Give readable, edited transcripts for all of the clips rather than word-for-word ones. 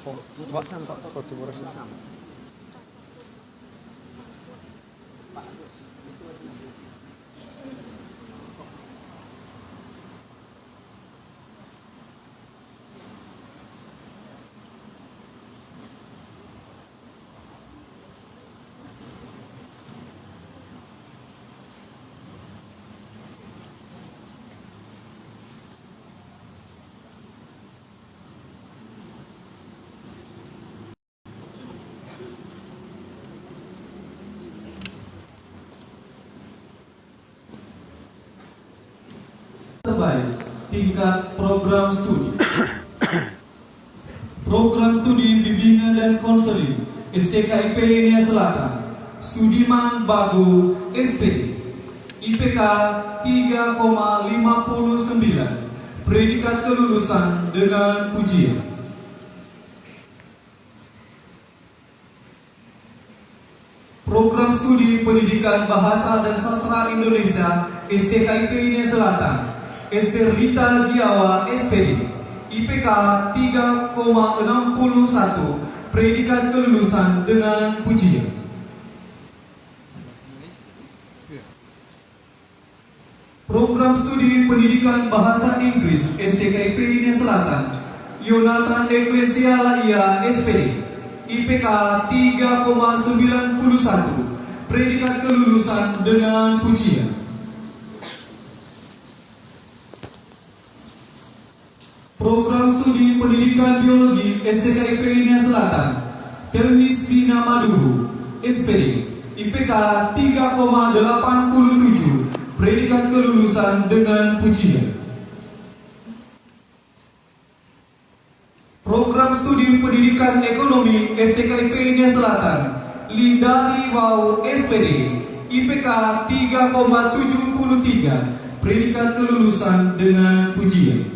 Foto bersama. Terbaik tingkat program studi. Program studi bimbingan dan konseling STKIP Nia Selatan, Sudiman Bago SPD, IPK 3,59, predikat kelulusan dengan pujian. Program studi pendidikan bahasa dan sastra Indonesia STKIP Nia Selatan, Esterlita Giawa SPD, IPK 3,61, predikat kelulusan dengan pujian. Program studi pendidikan bahasa Inggris STKIP Nia Selatan, Yonatan Ecclesia Laia SPD, IPK 3,91, predikat kelulusan dengan pujian. Program studi pendidikan biologi STKIP Nia Selatan, Telmis Vina Maduhu, SPD, IPK 3,87, predikat kelulusan dengan pujian. Program studi pendidikan ekonomi STKIP Nia Selatan, Lindari Wau, SPD, IPK 3,73, predikat kelulusan dengan pujian.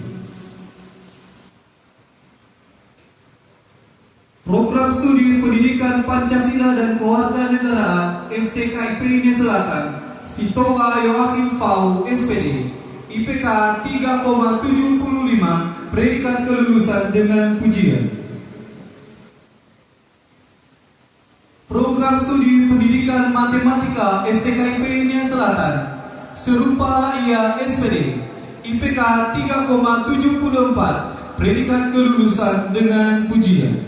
Program studi pendidikan Pancasila dan Kewarganegaraan STKIP Nia Selatan, Sitoa Yoachim Fau, SPD, IPK 3,75, predikat kelulusan dengan pujian. Program studi pendidikan matematika STKIP Nia Selatan, Serupa Laia, SPD, IPK 3,74, predikat kelulusan dengan pujian.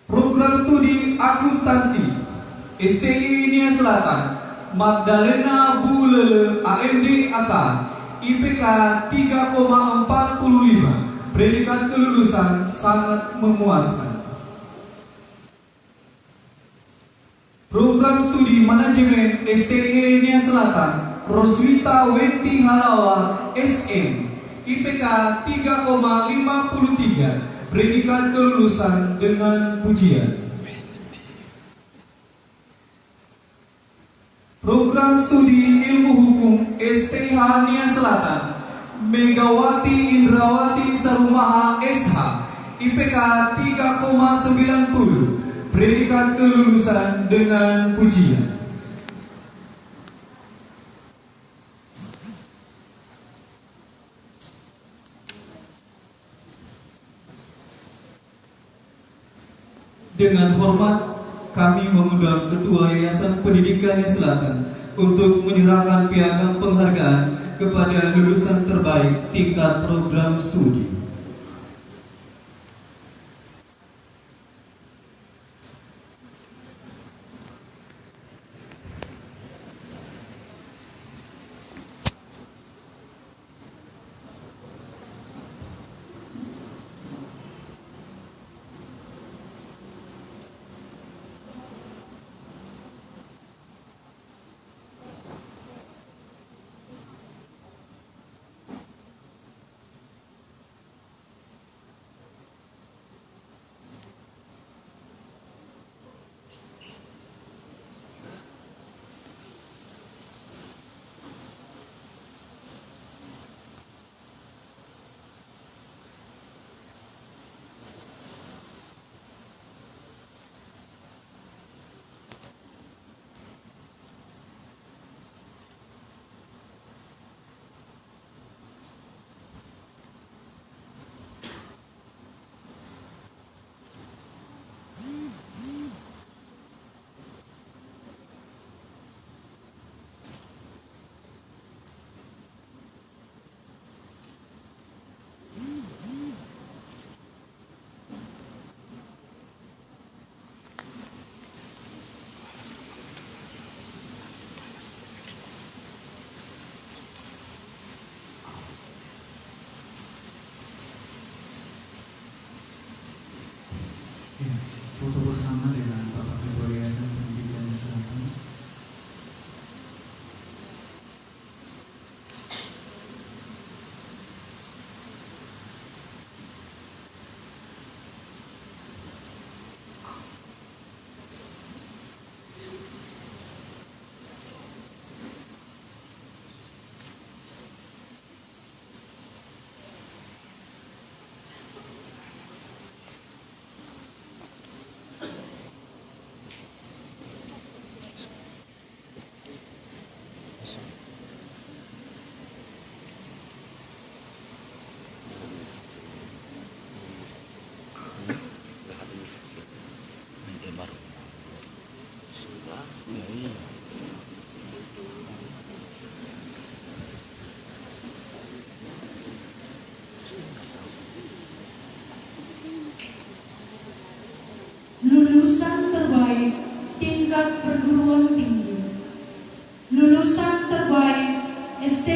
Program studi akuntansi STI Nia Selatan, Magdalena Bulele, AMD AK, IPK 3,45, predikat kelulusan sangat memuaskan. Program studi manajemen STI Nia Selatan, Roswita Wenti Halawa, SM, IPK 3,53, predikat kelulusan dengan pujian. Program studi ilmu hukum STH Nia Selatan, Megawati Indrawati Sarumaha SH, IPK 3,90, predikat kelulusan dengan pujian. Dengan hormat, kami mengundang Ketua Yayasan Pendidikan Nia Selatan untuk menyerahkan piagam penghargaan kepada lulusan terbaik tingkat program studi.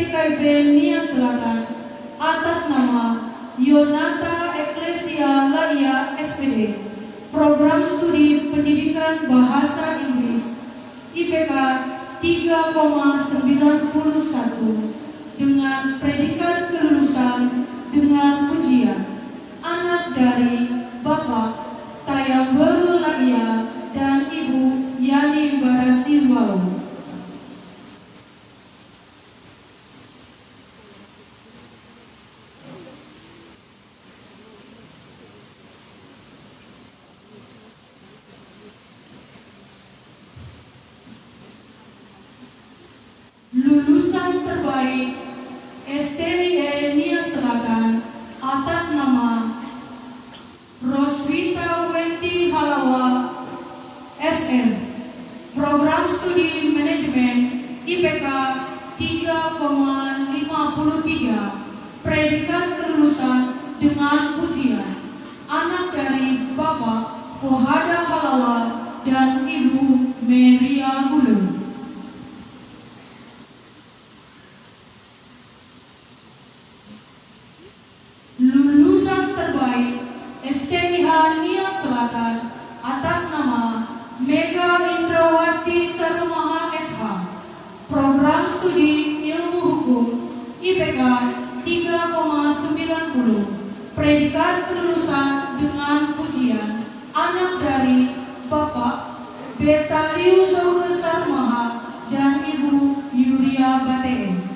STKIP Nia Selatan atas nama Yonata Ecclesia Laia SPD, Program Studi Pendidikan Bahasa Inggris IPK 3,91 dengan predikat kelulusan dengan pujian anak dari Bapak Tayang Beru Laia dan Ibu Yani Barasiwau. Lulusan terbaik STIE Nia Selatan atas nama Roswita Wenti Halawa SM, Program Studi Manajemen IPK 3,53, predikat kelulusan dengan pujian anak dari Bapak Fuhada Halawa dan Ibu Meria Gulung. Lulusan terbaik STIH Nia Selatan atas nama Mega Indrawati Sarumaha SH, Program Studi Ilmu Hukum IPK 3,90, predikat kelulusan dengan pujian anak dari Bapak Betaliu Sohe Sarumaha dan Ibu Yuria Bate.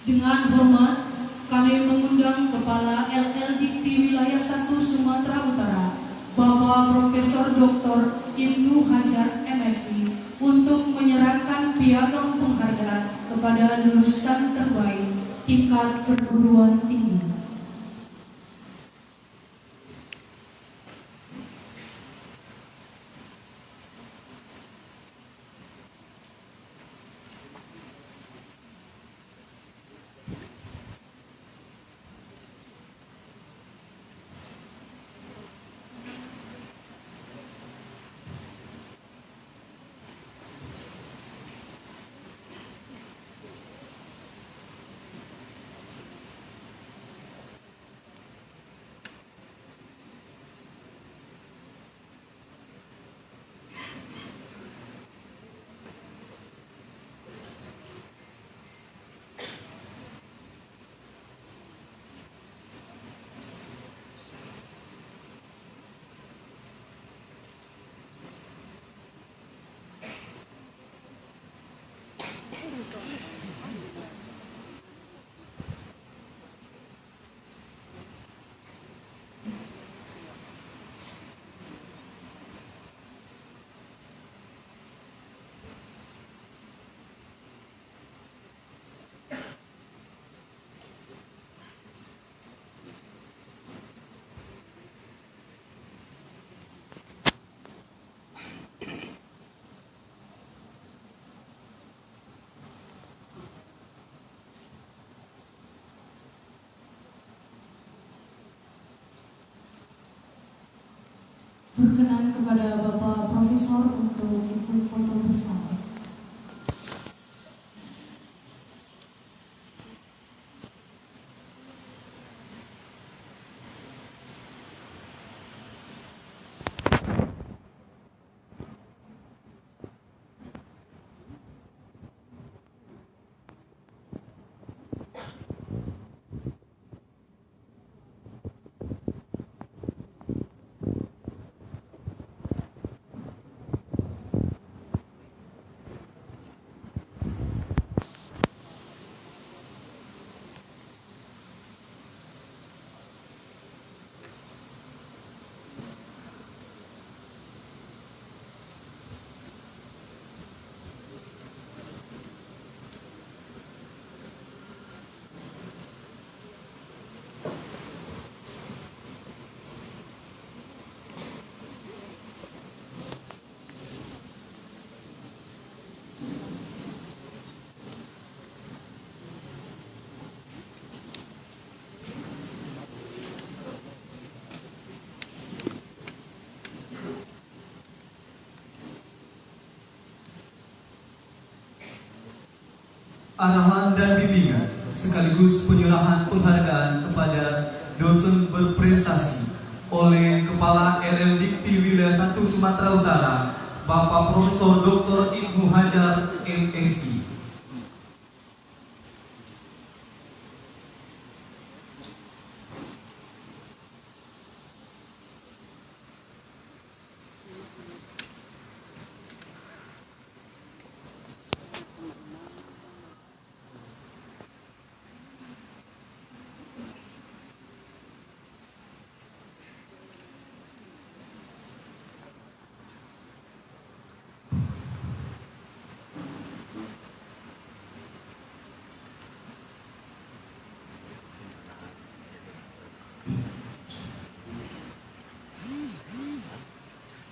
Dengan hormat, kami mengundang Kepala LL Dikti Wilayah 1 Sumatera Utara, Bapak Profesor Dr. Ibnu Hajar MSI, untuk menyerahkan piagam penghargaan kepada lulusan terbaik tingkat perguruan tinggi. Berkenan kepada Bapak Profesor untuk ikut foto bersama. arahan dan bimbingan sekaligus penyerahan penghargaan kepada dosen berprestasi oleh Kepala LL Dikti Wilayah 1 Sumatera Utara, Bapak Profesor Dr. Ibnu Hajar, MSI.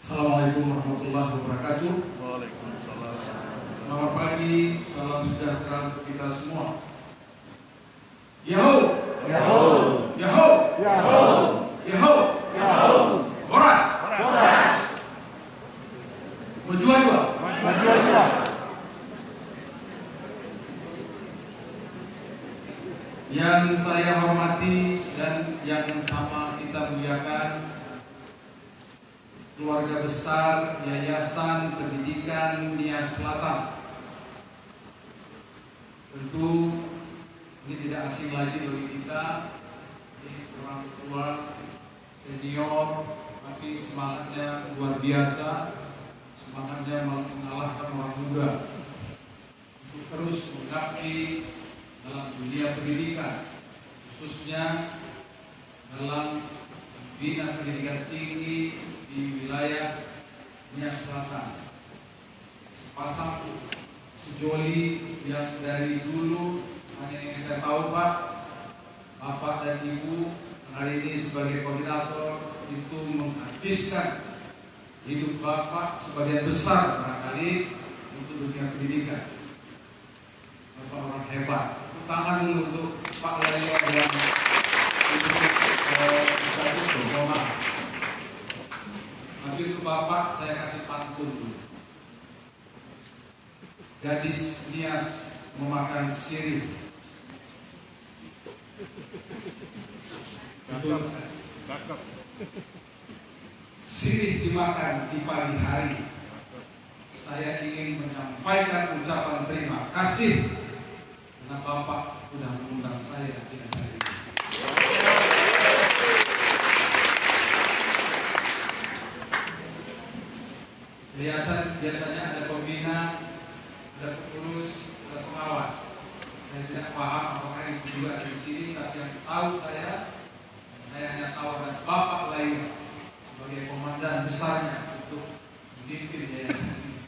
Assalamualaikum warahmatullahi wabarakatuh. Waalaikumsalam. Selamat pagi, salam sejahtera untuk kita semua. Yahoo! Yahoo! Yahoo! Yahoo! Yahoo! Yahoo! Horas! Horas! Berjua-jua! Berjua-jua! Yang saya hormati dan yang sama kita muliakan, keluarga besar Yayasan Pendidikan Nia Selatan. Tentu ini tidak asing lagi bagi kita, ini orang tua senior, tapi semangatnya luar biasa, semangatnya mengalahkan orang muda untuk terus mengabdi dalam dunia pendidikan, khususnya dalam bina pendidikan tinggi di wilayah Nia Selatan. Sepasang sejoli yang dari dulu hanya yang saya tahu Pak, Bapak dan Ibu hari ini sebagai koordinator itu menghabiskan hidup Bapak sebagian besar barangkali untuk dunia pendidikan. Bapak orang hebat. Tangan dulu untuk Pak Laya yang itu mohon. Tapi untuk Bapak saya kasih pantun dulu. Gadis Nias memakan sirih. Cakep. Sirih dimakan di pagi hari. Saya ingin menyampaikan ucapan terima kasih karena Bapak sudah mengundang saya di acara ini. Yayasan biasanya ada pembina, ada pengurus, ada pengawas. Saya tidak paham apakah itu juga ada di sini, tapi yang tahu saya hanya tahu ada Bapak lain sebagai komandan besarnya untuk memimpin yayasan ini.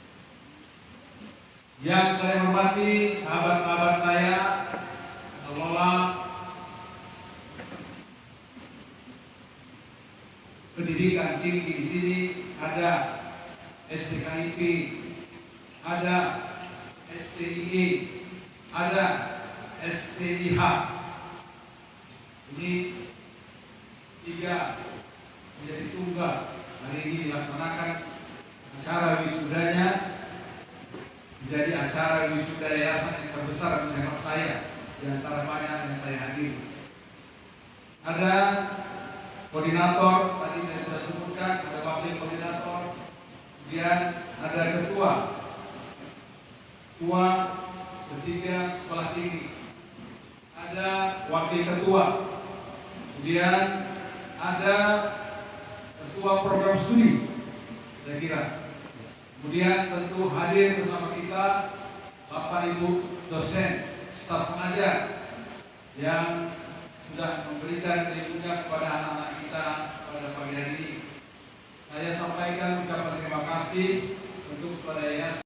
Yang saya hormati sahabat-sahabat saya, pengelola pendidikan tinggi di sini, ada STKIP, ada STIE, ada STIH. Ini tiga menjadi tunggal. Hari ini dilaksanakan acara wisudanya menjadi acara wisuda yayasan yang terbesar menurut saya di antara banyak yang saya hadiri. Ada koordinator, tadi saya sudah sebutkan, ada wakil koordinator. Kemudian ada ketua ketiga sekolah tinggi, ada wakil ketua, kemudian ada ketua program studi, saya kira. Kemudian tentu hadir bersama kita Bapak Ibu dosen, staf pengajar yang sudah memberikan ilmunya kepada anak-anak kita pada pagi hari ini. Saya sampaikan ucapan terima kasih untuk kepada yayasan